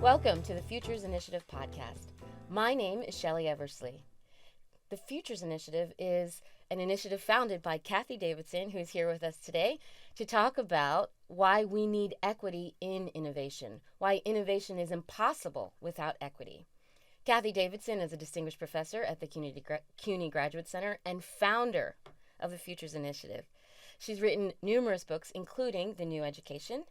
Welcome to the Futures Initiative podcast. My name is Shelly Eversley. The Futures Initiative is an initiative founded by Cathy Davidson, who's here with us today, to talk about why we need equity in innovation, why innovation is impossible without equity. Cathy Davidson is a distinguished professor at the CUNY Graduate Center and founder of the Futures Initiative. She's written numerous books, including The New Education,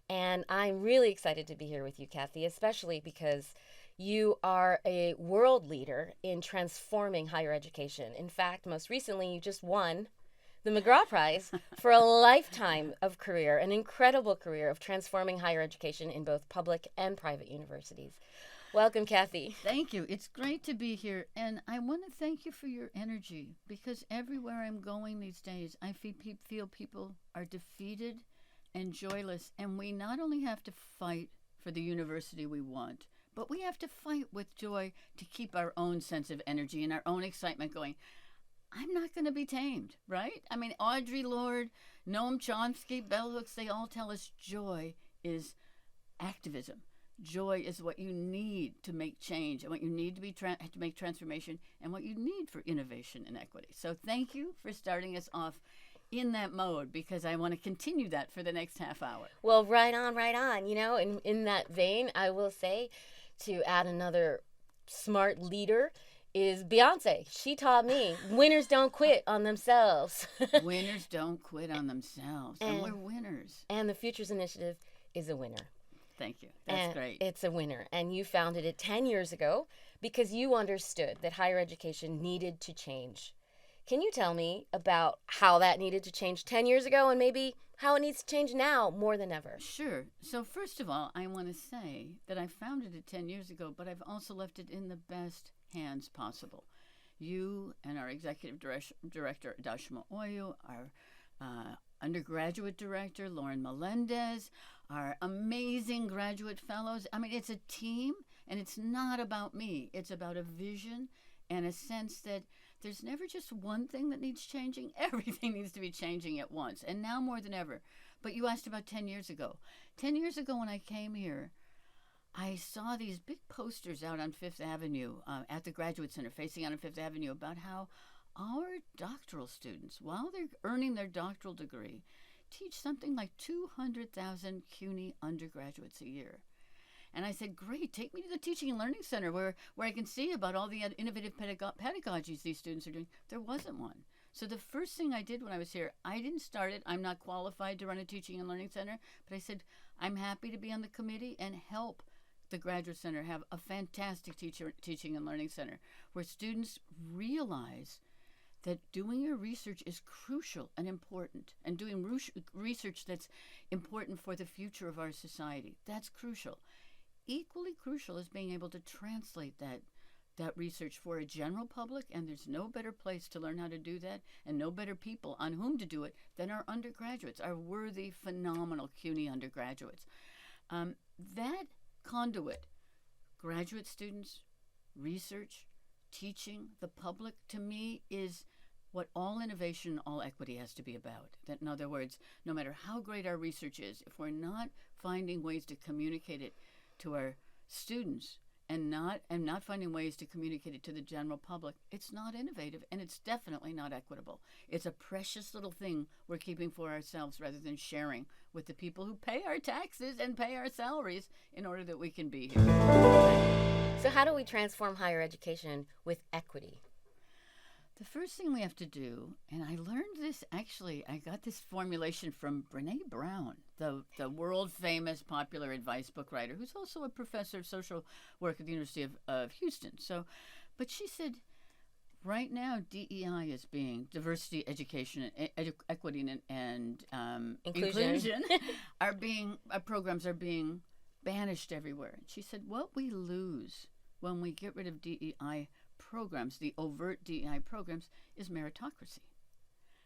and I'm really excited to be here with you, Cathy, especially because you are a world leader in transforming higher education. In fact, most recently, you just won the McGraw Prize for a lifetime of career, an incredible career of transforming higher education in both public and private universities. Welcome, Cathy. Thank you. It's great to be here. And I want to thank you for your energy, because everywhere I'm going these days, I feel people are defeated and joyless. And we not only have to fight for the university we want, but we have to fight with joy to keep our own sense of energy and our own excitement going. I'm not going to be tamed, right? I mean, Audre Lorde, Noam Chomsky, bell hooks, they all tell us joy is activism. Joy is what you need to make change and what you need to make transformation and what you need for innovation and equity. So thank you for starting us off in that mode, because I want to continue that for the next half hour. Well, right on. You know, in that vein, I will say, to add another smart leader is Beyonce. She taught me winners don't quit on themselves. Winners don't quit on themselves. And we're winners. And the Futures Initiative is a winner. Thank you. That's great. It's a winner. And you founded it 10 years ago because you understood that higher education needed to change. Can you tell me about how that needed to change 10 years ago and maybe how it needs to change now more than ever? Sure. So first of all, I want to say that I founded it 10 years ago, but I've also left it in the best hands possible. You and our executive director, Adashima, our undergraduate director, Lauren Melendez, our amazing graduate fellows. I mean, it's a team, and it's not about me. It's about a vision and a sense that there's never just one thing that needs changing. Everything needs to be changing at once, and now more than ever. But you asked about 10 years ago. 10 years ago when I came here, I saw these big posters out on Fifth Avenue at the Graduate Center, facing out on Fifth Avenue, about how our doctoral students, while they're earning their doctoral degree, teach something like 200,000 CUNY undergraduates a year. And I said, great, take me to the Teaching and Learning Center where I can see about all the innovative pedagogies these students are doing. There wasn't one. So the first thing I did when I was here, I didn't start it. I'm not qualified to run a Teaching and Learning Center, but I said, I'm happy to be on the committee and help the Graduate Center have a fantastic Teaching and Learning Center where students realize that doing your research is crucial and important, and doing research that's important for the future of our society. That's crucial. Equally crucial is being able to translate that research for a general public, and there's no better place to learn how to do that and no better people on whom to do it than our undergraduates, our worthy, phenomenal CUNY undergraduates. That conduit, graduate students, research, teaching, the public, to me is what all innovation, all equity has to be about. That, in other words, no matter how great our research is, if we're not finding ways to communicate it to our students and not finding ways to communicate it to the general public, it's not innovative, and it's definitely not equitable. It's a precious little thing we're keeping for ourselves rather than sharing with the people who pay our taxes and pay our salaries in order that we can be here. So how do we transform higher education with equity? The first thing we have to do, and I learned this actually, I got this formulation from Brene Brown, the world-famous popular advice book writer, who's also a professor of social work at the University of Houston. But she said, right now, DEI is being diversity, education, equity, and inclusion programs are being banished everywhere. And she said, what we lose when we get rid of DEI programs, the overt DEI programs, is meritocracy.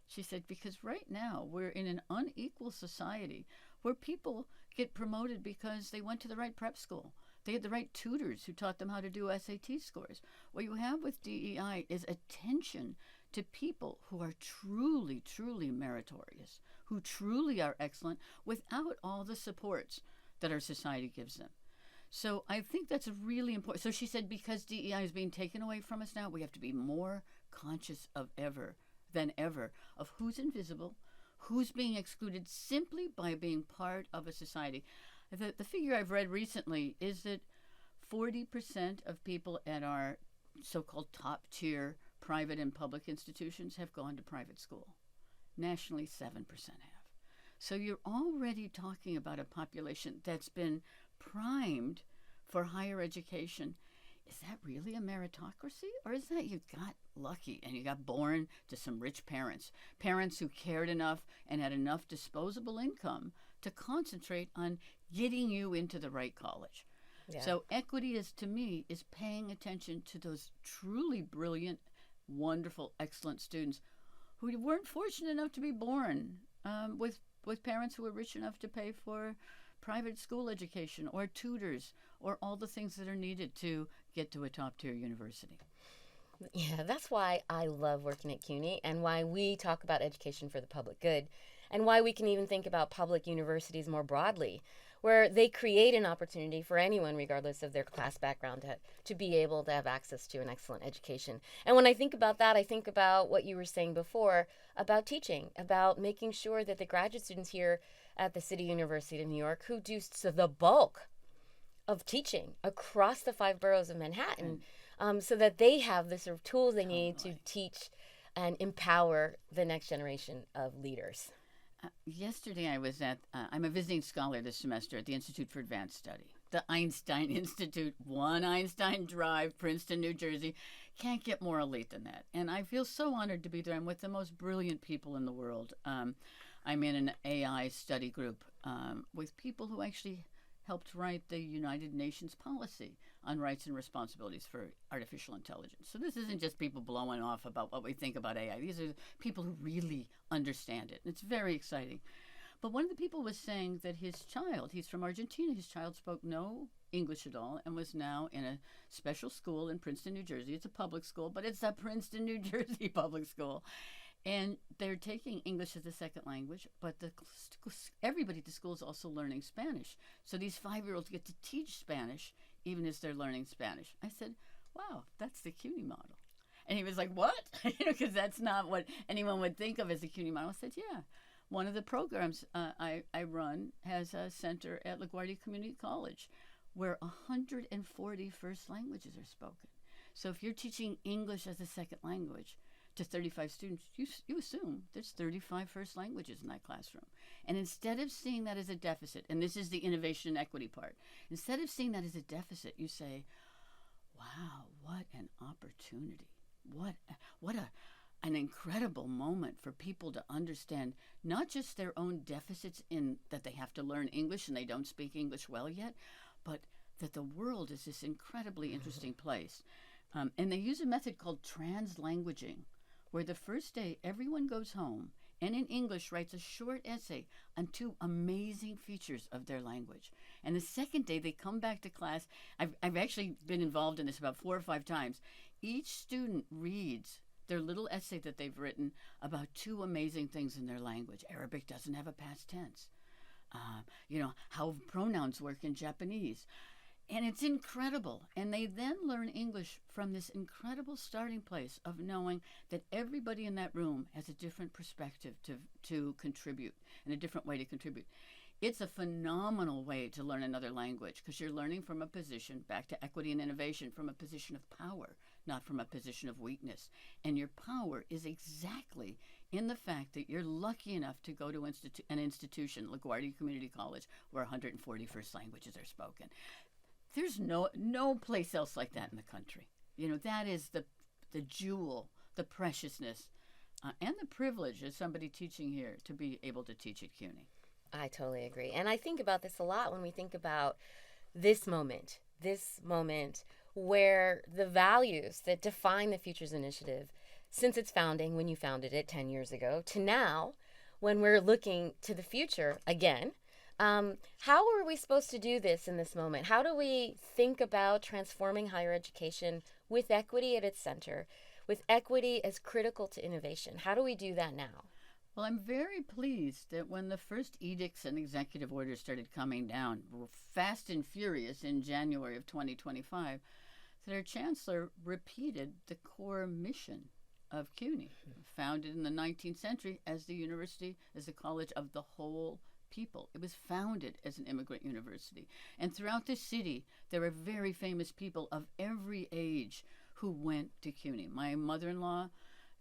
She said, because right now we're in an unequal society where people get promoted because they went to the right prep school. They had the right tutors who taught them how to do SAT scores. What you have with DEI is attention to people who are truly, truly meritorious, who truly are excellent without all the supports that our society gives them. So I think that's really important. So she said, because DEI is being taken away from us now, we have to be more conscious than ever of who's invisible, who's being excluded simply by being part of a society. The figure I've read recently is that 40% of people at our so-called top tier private and public institutions have gone to private school. Nationally, 7% have. So you're already talking about a population that's been primed for higher education. Is that really a meritocracy? Or is that you got lucky and you got born to some rich parents who cared enough and had enough disposable income to concentrate on getting you into the right college? Yeah. So equity is, to me, is paying attention to those truly brilliant, wonderful, excellent students who weren't fortunate enough to be born with parents who were rich enough to pay for private school education or tutors or all the things that are needed to get to a top-tier university. Yeah, that's why I love working at CUNY and why we talk about education for the public good and why we can even think about public universities more broadly, where they create an opportunity for anyone, regardless of their class background, to be able to have access to an excellent education. And when I think about that, I think about what you were saying before about teaching, about making sure that the graduate students here at the City University of New York, who do the bulk of teaching across the 5 boroughs of Manhattan, so that they have the sort of tools they need to teach and empower the next generation of leaders. Yesterday I was I'm a visiting scholar this semester at the Institute for Advanced Study, the Einstein Institute, 1 Einstein Drive, Princeton, New Jersey. Can't get more elite than that. And I feel so honored to be there. I'm with the most brilliant people in the world. I'm in an AI study group with people who actually helped write the United Nations policy on rights and responsibilities for artificial intelligence. So this isn't just people blowing off about what we think about AI. These are people who really understand it. It's very exciting. But one of the people was saying that his child, he's from Argentina, his child spoke no English at all and was now in a special school in Princeton, New Jersey. It's a public school, but it's a Princeton, New Jersey public school. And they're taking English as a second language, but everybody at the school is also learning Spanish. So these 5-year-olds get to teach Spanish even as they're learning Spanish. I said, wow, that's the CUNY model. And he was like, what? Because that's not what anyone would think of as a CUNY model. I said, yeah. One of the programs I run has a center at LaGuardia Community College where 140 first languages are spoken. So if you're teaching English as a second language to 35 students, you assume there's 35 first languages in that classroom. And instead of seeing that as a deficit, and this is the innovation and equity part, instead of seeing that as a deficit, you say, wow, what an opportunity. What an incredible moment for people to understand not just their own deficits in that they have to learn English and they don't speak English well yet, but that the world is this incredibly interesting place. And they use a method called translanguaging, where the first day everyone goes home and in English writes a short essay on 2 amazing features of their language. And the second day they come back to class. I've actually been involved in this about 4 or 5 times. Each student reads their little essay that they've written about 2 amazing things in their language. Arabic doesn't have a past tense. How pronouns work in Japanese. And it's incredible. And they then learn English from this incredible starting place of knowing that everybody in that room has a different perspective to contribute and a different way to contribute. It's a phenomenal way to learn another language because you're learning from a position, back to equity and innovation, from a position of power, not from a position of weakness. And your power is exactly in the fact that you're lucky enough to go to an institution, LaGuardia Community College, where 140 first languages are spoken. There's no place else like that in the country. That is the jewel, the preciousness, and the privilege as somebody teaching here to be able to teach at CUNY. I totally agree. And I think about this a lot when we think about this moment where the values that define the Futures Initiative, since its founding, when you founded it 10 years ago, to now, when we're looking to the future again, how are we supposed to do this in this moment? How do we think about transforming higher education with equity at its center, with equity as critical to innovation? How do we do that now? Well, I'm very pleased that when the first edicts and executive orders started coming down, fast and furious in January of 2025, that our chancellor repeated the core mission of CUNY, founded in the 19th century as the university, as the college of the whole people. It was founded as an immigrant university. And throughout the city, there are very famous people of every age who went to CUNY. My mother-in-law,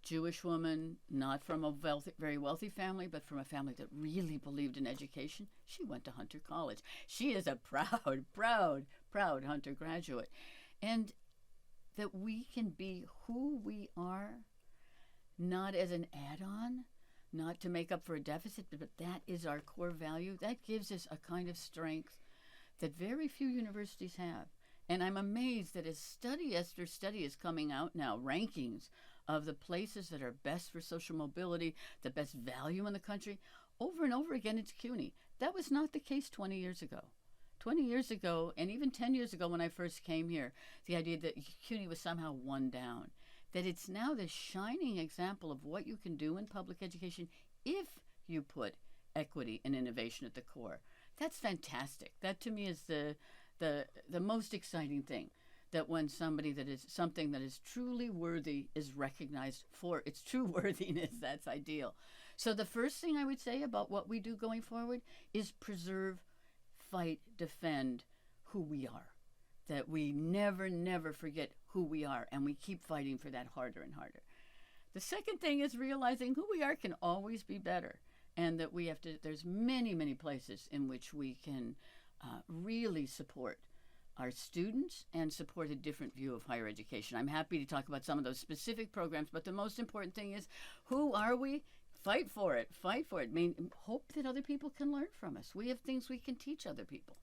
Jewish woman, not from a very wealthy family, but from a family that really believed in education. She went to Hunter College. She is a proud Hunter graduate. And that we can be who we are, not as an add-on, not to make up for a deficit, but that is our core value. That gives us a kind of strength that very few universities have. And I'm amazed that as study after study is coming out now, rankings of the places that are best for social mobility, the best value in the country, over and over again, it's CUNY. That was not the case 20 years ago. 20 years ago, and even 10 years ago when I first came here, the idea that CUNY was somehow one down, that it's now the shining example of what you can do in public education if you put equity and innovation at the core. That's fantastic. That to me is the most exciting thing, that when something that is truly worthy is recognized for its true worthiness, that's ideal. So the first thing I would say about what we do going forward is preserve, fight, defend who we are. That we never forget who we are, and we keep fighting for that harder and harder. The second thing is realizing who we are can always be better, and that there's many places in which we can really support our students and support a different view of higher education. I'm happy to talk about some of those specific programs, but the most important thing is, who are we? Fight for it. I mean, hope that other people can learn from us. We have things we can teach other people.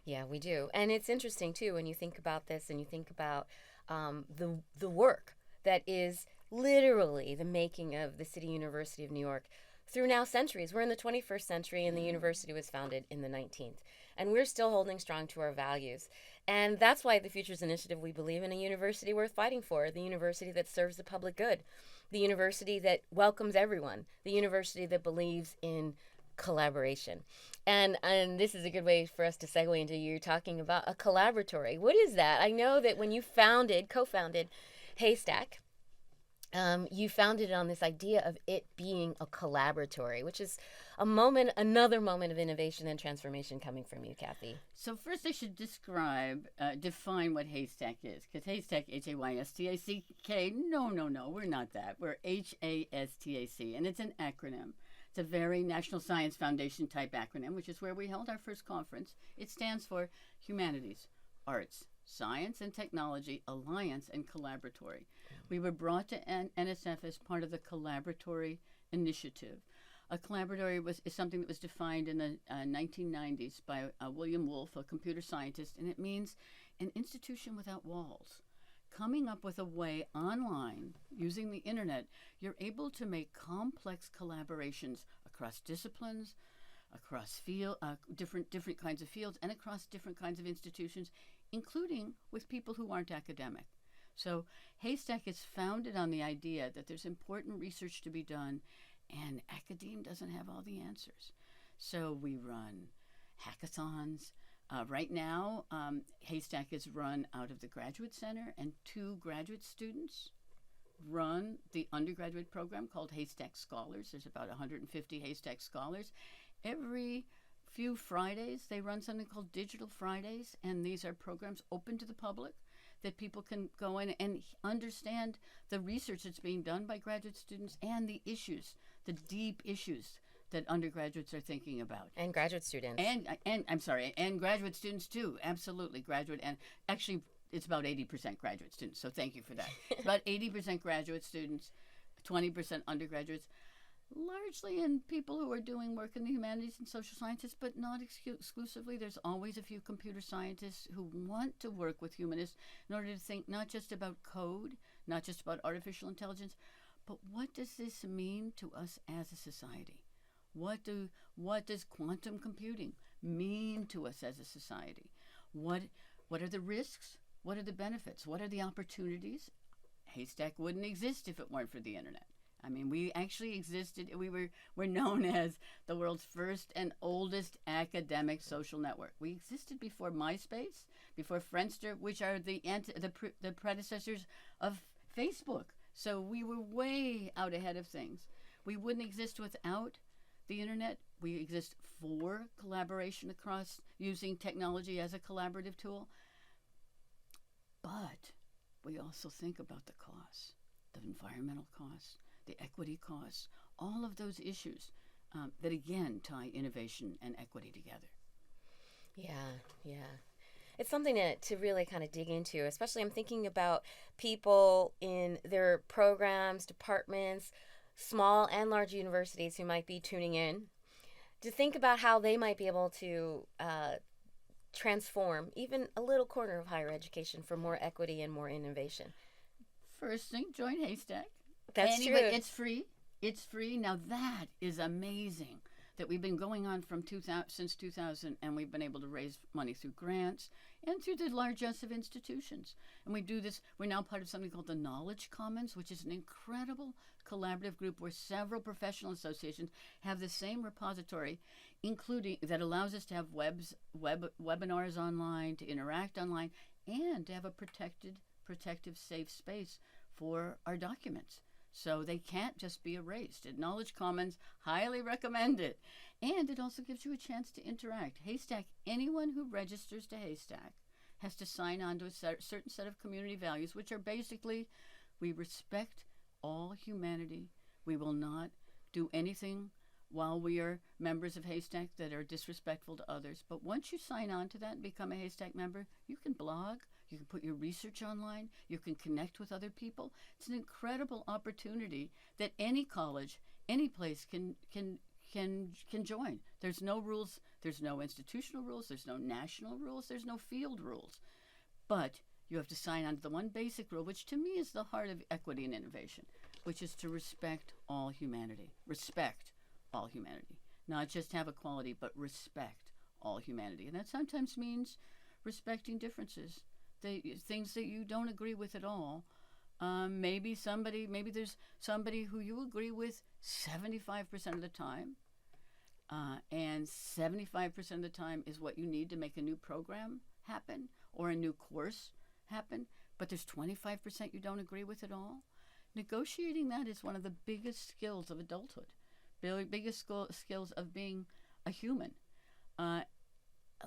Yeah, we do. And it's interesting, too, when you think about this and you think about the work that is literally the making of the City University of New York through now centuries. We're in the 21st century, and the university was founded in the 19th. And we're still holding strong to our values. And that's why the Futures Initiative, we believe in a university worth fighting for, the university that serves the public good, the university that welcomes everyone, the university that believes in collaboration. And this is a good way for us to segue into you talking about a collaboratory. What is that? I know that when you co-founded Haystack, you founded it on this idea of it being a collaboratory, which is another moment of innovation and transformation coming from you, Cathy. So first I should define what Haystack is, because Haystack, Haystack, no, we're not that. We're HASTAC, and it's an acronym. It's a very National Science Foundation type acronym, which is where we held our first conference. It stands for Humanities, Arts, Science and Technology, Alliance, and Collaboratory. We were brought to NSF as part of the Collaboratory Initiative. A collaboratory is something that was defined in the 1990s by William Wolfe, a computer scientist, and it means an institution without walls. Coming up with a way online, using the internet, you're able to make complex collaborations across disciplines, across different kinds of fields, and across different kinds of institutions, including with people who aren't academic. So Haystack is founded on the idea that there's important research to be done, and academia doesn't have all the answers. So we run hackathons. Right now, Haystack is run out of the Graduate Center, and 2 graduate students run the undergraduate program called Haystack Scholars. There's about 150 Haystack Scholars. Every few Fridays, they run something called Digital Fridays, and these are programs open to the public that people can go in and understand the research that's being done by graduate students and the issues, the deep issues that undergraduates are thinking about. And graduate students. And graduate students too, absolutely. And actually, it's about 80% graduate students, so thank you for that. It's about 80% graduate students, 20% undergraduates, largely in people who are doing work in the humanities and social sciences, but not exclusively. There's always a few computer scientists who want to work with humanists in order to think not just about code, not just about artificial intelligence, but what does this mean to us as a society? What does quantum computing mean to us as a society? What are the risks? What are the benefits? What are the opportunities? Haystack wouldn't exist if it weren't for the internet. I mean, we actually existed. We're known as the world's first and oldest academic social network. We existed before MySpace, before Friendster, which are the predecessors of Facebook. So we were way out ahead of things. We wouldn't exist without the internet. We exist for collaboration across using technology as a collaborative tool. But we also think about the costs, the environmental costs, the equity costs, all of those issues that again tie innovation and equity together. Yeah. It's something to really kind of dig into, especially I'm thinking about people in their programs, departments, small and large universities who might be tuning in, to think about how they might be able to transform even a little corner of higher education for more equity and more innovation. First thing, join Haystack. That's true. It's free. It's free. Now that is amazing that we've been going on since 2000, and we've been able to raise money through grants and through the largesse of institutions. And we do this. We're now part of something called the Knowledge Commons, which is an incredible collaborative group where several professional associations have the same repository, including that allows us to have webinars online, to interact online, and to have a protective, safe space for our documents. So they can't just be erased. At Knowledge Commons, highly recommend it. And it also gives you a chance to interact. Haystack, anyone who registers to Haystack has to sign on to a certain set of community values, which are basically, we respect all humanity. We will not do anything while we are members of Haystack that are disrespectful to others. But once you sign on to that and become a Haystack member, you can blog, you can put your research online, you can connect with other people. It's an incredible opportunity that any college, any place can join. There's no rules, there's no institutional rules, there's no national rules, there's no field rules. But you have to sign on to the one basic rule, which to me is the heart of equity and innovation, which is to respect all humanity. Respect all humanity. Not just have equality, but respect all humanity. And that sometimes means respecting differences, things that you don't agree with at all. Maybe there's somebody who you agree with 75% of the time, and 75% of the time is what you need to make a new program happen or a new course happen, but there's 25% you don't agree with at all. Negotiating that is one of the biggest skills of adulthood, biggest skills of being a human.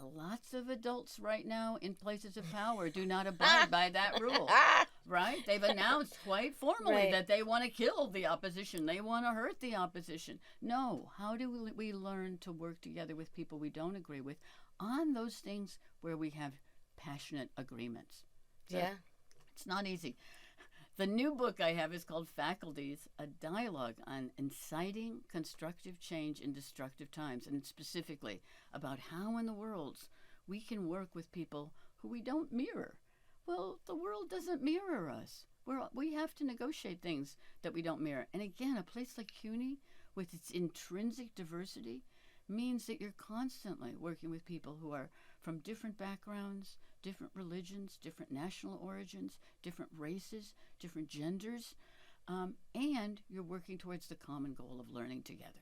Lots of adults right now in places of power do not abide by that rule, right? They've announced quite formally that they want to kill the opposition. They want to hurt the opposition. No, how do we learn to work together with people we don't agree with on those things where we have passionate agreements? So it's not easy. The new book I have is called Faculties, a dialogue on inciting constructive change in destructive times, and specifically about how in the world we can work with people who we don't mirror. Well, the world doesn't mirror us. We have to negotiate things that we don't mirror. And again, a place like CUNY, with its intrinsic diversity, means that you're constantly working with people who are from different backgrounds, different religions, different national origins, different races, different genders, and you're working towards the common goal of learning together.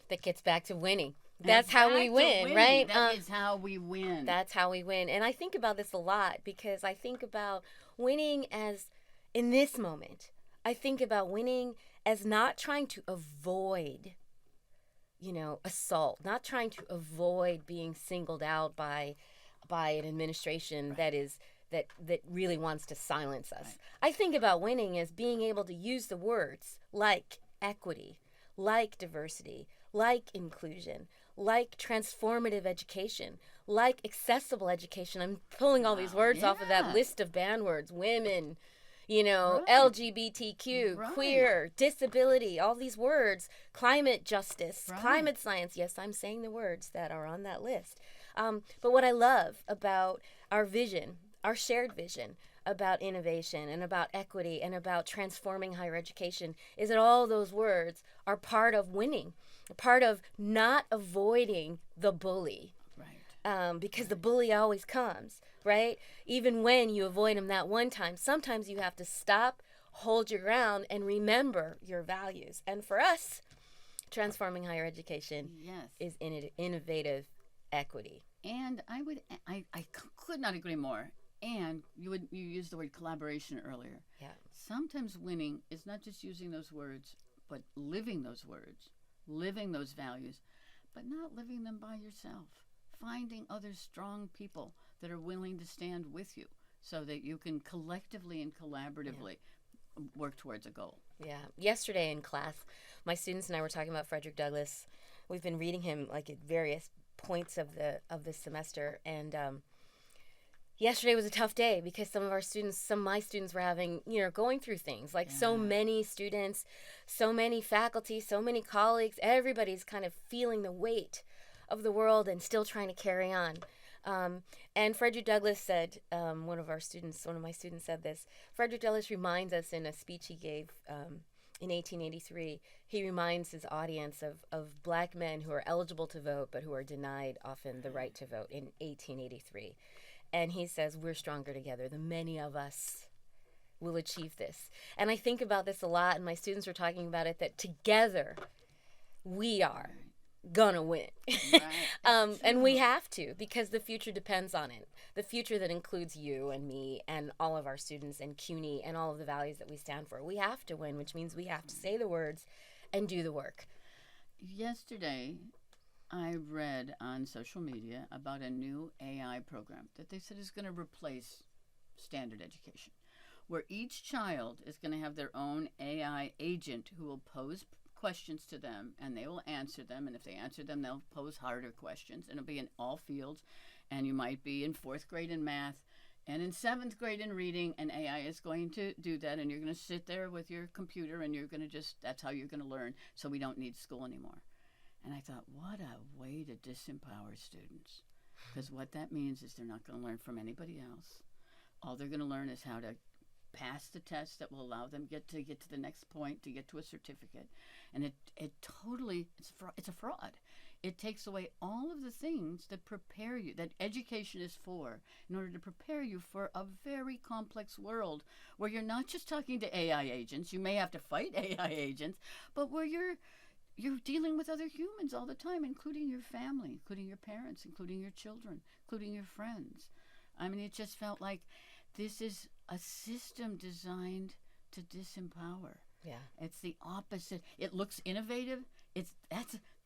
That gets back to winning. That's how we win, right? That is how we win. That's how we win. And I think about this a lot because I think about winning as, in this moment, I think about winning as not trying to avoid, assault, not trying to avoid being singled out by an administration that really wants to silence us. Right. I think about winning as being able to use the words like equity, like diversity, like inclusion, like transformative education, like accessible education. I'm pulling all these words off of that list of banned words. Women, LGBTQ, queer, disability, all these words, climate justice, climate science. Yes, I'm saying the words that are on that list. But what I love about our vision, our shared vision about innovation and about equity and about transforming higher education is that all those words are part of winning, part of not avoiding the bully. Because the bully always comes, right? Even when you avoid him that one time, sometimes you have to stop, hold your ground and remember your values. And for us, transforming higher education Yes. is innovative equity. And I could not agree more. And you used the word collaboration earlier. Yeah. Sometimes winning is not just using those words, but living those words, living those values, but not living them by yourself. Finding other strong people that are willing to stand with you so that you can collectively and collaboratively work towards a goal. Yeah. Yesterday in class, my students and I were talking about Frederick Douglass. We've been reading him like at various points of the semester, and yesterday was a tough day because some of my students were having, going through things like so many students, so many faculty, so many colleagues, everybody's kind of feeling the weight of the world and still trying to carry on. And Frederick Douglass said, one of my students said this, Frederick Douglass reminds us in a speech he gave in 1883, he reminds his audience of black men who are eligible to vote but who are denied often the right to vote in 1883. And he says, we're stronger together. The many of us will achieve this. And I think about this a lot, and my students were talking about it, that together we are gonna win. Right. And we have to, because the future depends on it. The future that includes you and me and all of our students and CUNY and all of the values that we stand for. We have to win, which means we have to say the words and do the work. Yesterday, I read on social media about a new AI program that they said is going to replace standard education, where each child is going to have their own AI agent who will pose questions to them, and they will answer them. And if they answer them, they'll pose harder questions. And it'll be in all fields. And you might be in 4th grade in math and in 7th grade in reading, and AI is going to do that. And you're going to sit there with your computer, and you're going to that's how you're going to learn. So we don't need school anymore. And I thought, what a way to disempower students. Because what that means is they're not going to learn from anybody else. All they're going to learn is how to pass the test that will allow them to get to the next point, to get to a certificate. And it's a fraud. It takes away all of the things that prepare you, that education is for, in order to prepare you for a very complex world where you're not just talking to AI agents. You may have to fight AI agents, but where you're dealing with other humans all the time, including your family, including your parents, including your children, including your friends. I mean, it just felt like this is a system designed to disempower. Yeah. It's the opposite. It looks innovative.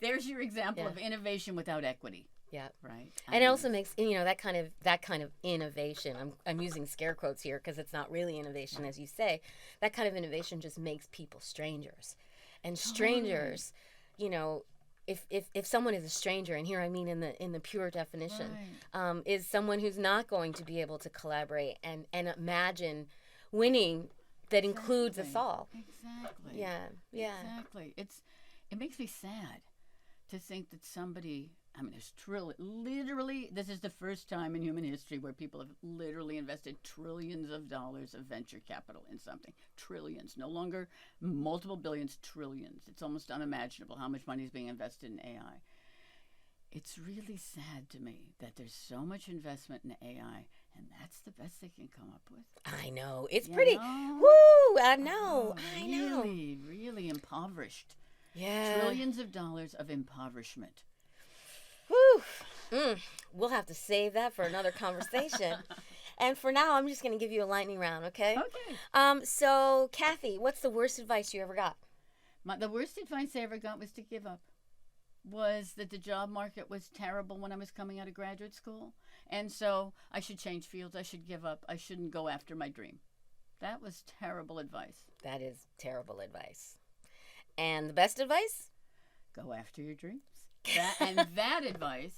There's your example of innovation without equity. Yeah. Right. And it also makes, that kind of innovation. I'm using scare quotes here because it's not really innovation, as you say. That kind of innovation just makes people strangers. And strangers, if someone is a stranger, and here I mean in the pure definition, is someone who's not going to be able to collaborate and imagine winning that includes us all. Exactly. Yeah. Exactly. It makes me sad to think that somebody, there's literally, this is the first time in human history where people have literally invested trillions of dollars of venture capital in something. Trillions. No longer multiple billions, trillions. It's almost unimaginable how much money is being invested in AI. It's really sad to me that there's so much investment in AI, and that's the best they can come up with. I know. It's You pretty, know? woo, I know. Really, really impoverished. Yeah. Trillions of dollars of impoverishment. Whew. We'll have to save that for another conversation. And for now, I'm just going to give you a lightning round, okay? Okay. So, Kathy, what's the worst advice you ever got? The worst advice I ever got was to give up. Was that the job market was terrible when I was coming out of graduate school. And so I should change fields. I should give up. I shouldn't go after my dream. That was terrible advice. That is terrible advice. And the best advice? Go after your dreams. That advice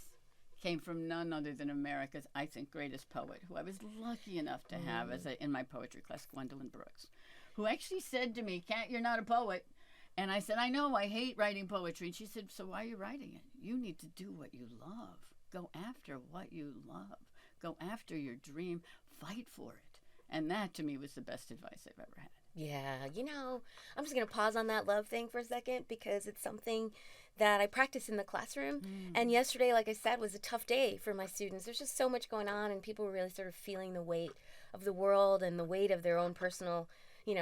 came from none other than America's, I think, greatest poet, who I was lucky enough to have in my poetry class, Gwendolyn Brooks, who actually said to me, "Kat, you're not a poet." And I said, "I know, I hate writing poetry." And she said, "So why are you writing it? You need to do what you love. Go after what you love. Go after your dream. Fight for it." And that, to me, was the best advice I've ever had. Yeah, I'm just going to pause on that love thing for a second because it's something that I practice in the classroom. And yesterday, like I said, was a tough day for my students. There's just so much going on, and people were really sort of feeling the weight of the world and the weight of their own personal,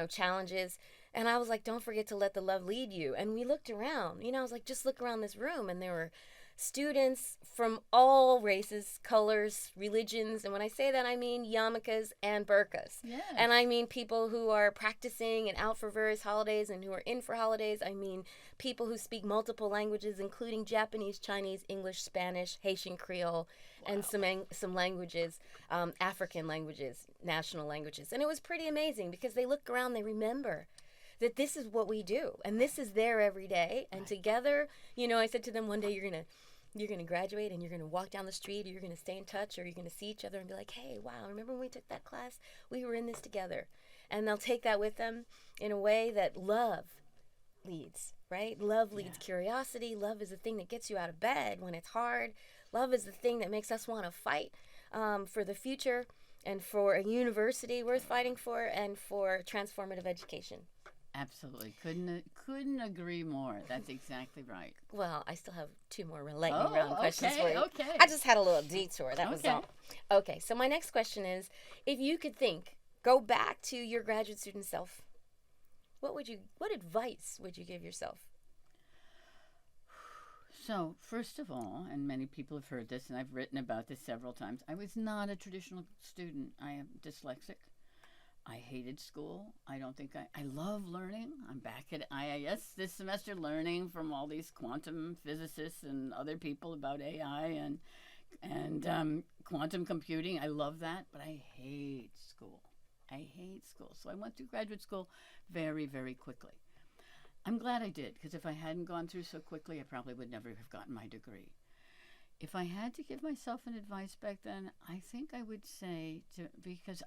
challenges. And I was like, don't forget to let the love lead you. And we looked around, I was like, just look around this room. And there were students from all races, colors, religions. And when I say that, I mean yarmulkes and burqas. Yes. And I mean people who are practicing and out for various holidays and who are in for holidays. I mean people who speak multiple languages, including Japanese, Chinese, English, Spanish, Haitian Creole, and some languages, African languages, national languages. And it was pretty amazing because they look around, they remember that this is what we do, and this is there every day. And together, I said to them one day, you're gonna graduate, and you're gonna walk down the street, or you're gonna stay in touch, or you're gonna see each other and be like, hey, wow, remember when we took that class? We were in this together. And they'll take that with them in a way that love leads, right? Love leads curiosity. Love is the thing that gets you out of bed when it's hard. Love is the thing that makes us want to fight for the future and for a university worth fighting for and for transformative education. Absolutely. Couldn't agree more. That's exactly right. Well, I still have 2 more lightning round questions for you. Okay. I just had a little detour. That was all. Okay, so my next question is, if you could go back to your graduate student self, what advice would you give yourself? So, first of all, and many people have heard this, and I've written about this several times, I was not a traditional student. I am dyslexic. I hated school. I love learning. I'm back at IIS this semester learning from all these quantum physicists and other people about AI and quantum computing. I love that, but I hate school. So I went through graduate school very, very quickly. I'm glad I did, because if I hadn't gone through so quickly, I probably would never have gotten my degree. If I had to give myself an advice back then, I think I would say, because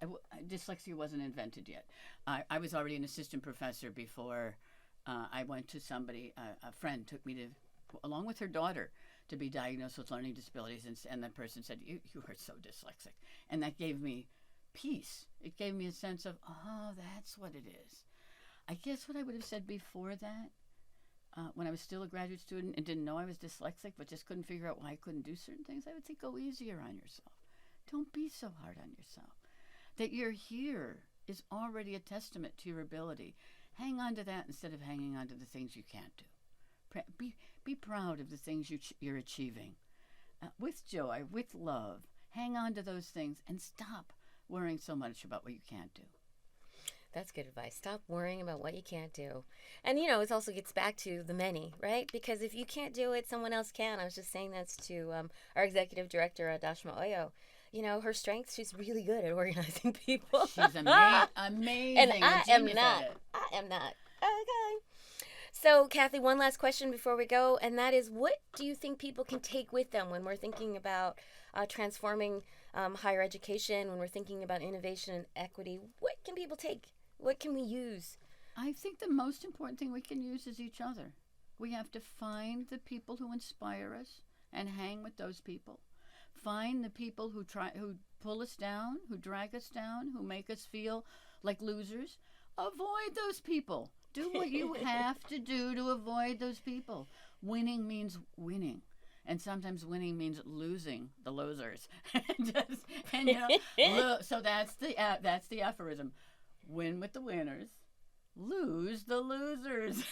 dyslexia wasn't invented yet. I was already an assistant professor before I went to somebody, a friend took me along with her daughter, to be diagnosed with learning disabilities. And that person said, you are so dyslexic. And that gave me peace. It gave me a sense of, oh, that's what it is. I guess what I would have said before that, when I was still a graduate student and didn't know I was dyslexic, but just couldn't figure out why I couldn't do certain things, I would say go easier on yourself. Don't be so hard on yourself. That you're here is already a testament to your ability. Hang on to that instead of hanging on to the things you can't do. Be proud of the things you're achieving. With joy, with love. Hang on to those things and stop worrying so much about what you can't do. That's good advice. Stop worrying about what you can't do. And, it also gets back to the many, right? Because if you can't do it, someone else can. I was just saying that to our executive director, Adashima Oyo. Her strength, she's really good at organizing people. She's amazing. And I am not. Okay. So, Kathy, one last question before we go, and that is, what do you think people can take with them when we're thinking about transforming higher education, when we're thinking about innovation and equity? What can people take? What can we use? I think the most important thing we can use is each other. We have to find the people who inspire us and hang with those people. Find the people who pull us down, who drag us down, who make us feel like losers. Avoid those people. Do what you have to do to avoid those people. Winning means winning. And sometimes winning means losing the losers. So that's the aphorism. Win with the winners, lose the losers.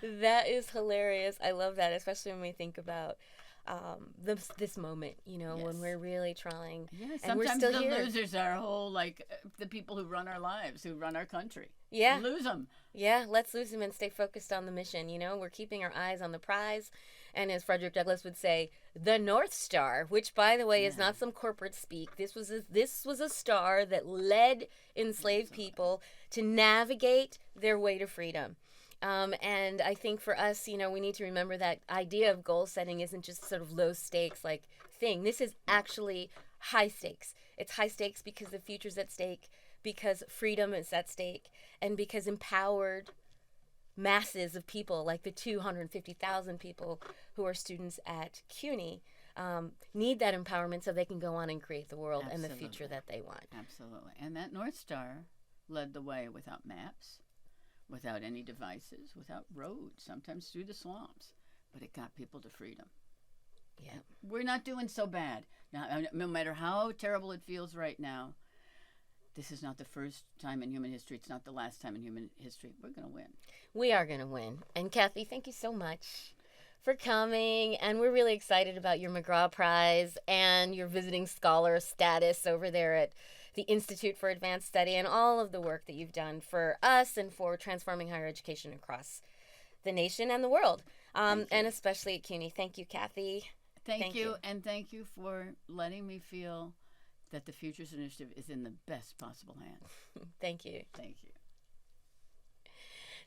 That is hilarious. I love that, especially when we think about this moment, when we're really trying. Yeah, and we're sometimes still the here. losers are the people who run our lives, who run our country. Yeah. Lose them. Yeah, let's lose them and stay focused on the mission. We're keeping our eyes on the prize. And as Frederick Douglass would say, the North Star, which, by the way, is not some corporate speak. This was a star that led enslaved people to navigate their way to freedom. And I think for us, we need to remember that idea of goal setting isn't just sort of low stakes thing. This is actually high stakes. It's high stakes because the future's at stake, because freedom is at stake, and because empowered masses of people, like the 250,000 people who are students at CUNY, need that empowerment so they can go on and create the world and the future that they want. Absolutely. And that North Star led the way without maps, without any devices, without roads, sometimes through the swamps. But it got people to freedom. Yeah. We're not doing so bad. Now, no matter how terrible it feels right now, This is not the first time in human history. It's not the last time in human history. We're going to win. We are going to win. And Kathy, thank you so much for coming. And we're really excited about your McGraw Prize and your visiting scholar status over there at the Institute for Advanced Study and all of the work that you've done for us and for transforming higher education across the nation and the world, and especially at CUNY. Thank you, Kathy. Thank you, and thank you for letting me feel that the Futures Initiative is in the best possible hands. Thank you. Thank you.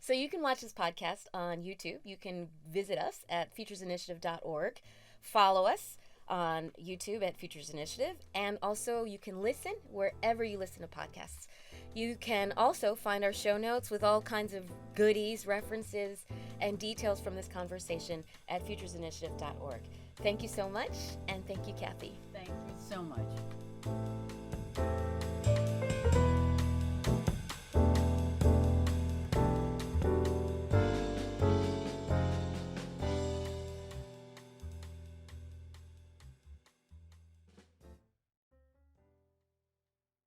So you can watch this podcast on YouTube. You can visit us at futuresinitiative.org. Follow us on YouTube at Futures Initiative. And also you can listen wherever you listen to podcasts. You can also find our show notes with all kinds of goodies, references, and details from this conversation at futuresinitiative.org. Thank you so much, and thank you, Kathy. Thank you so much.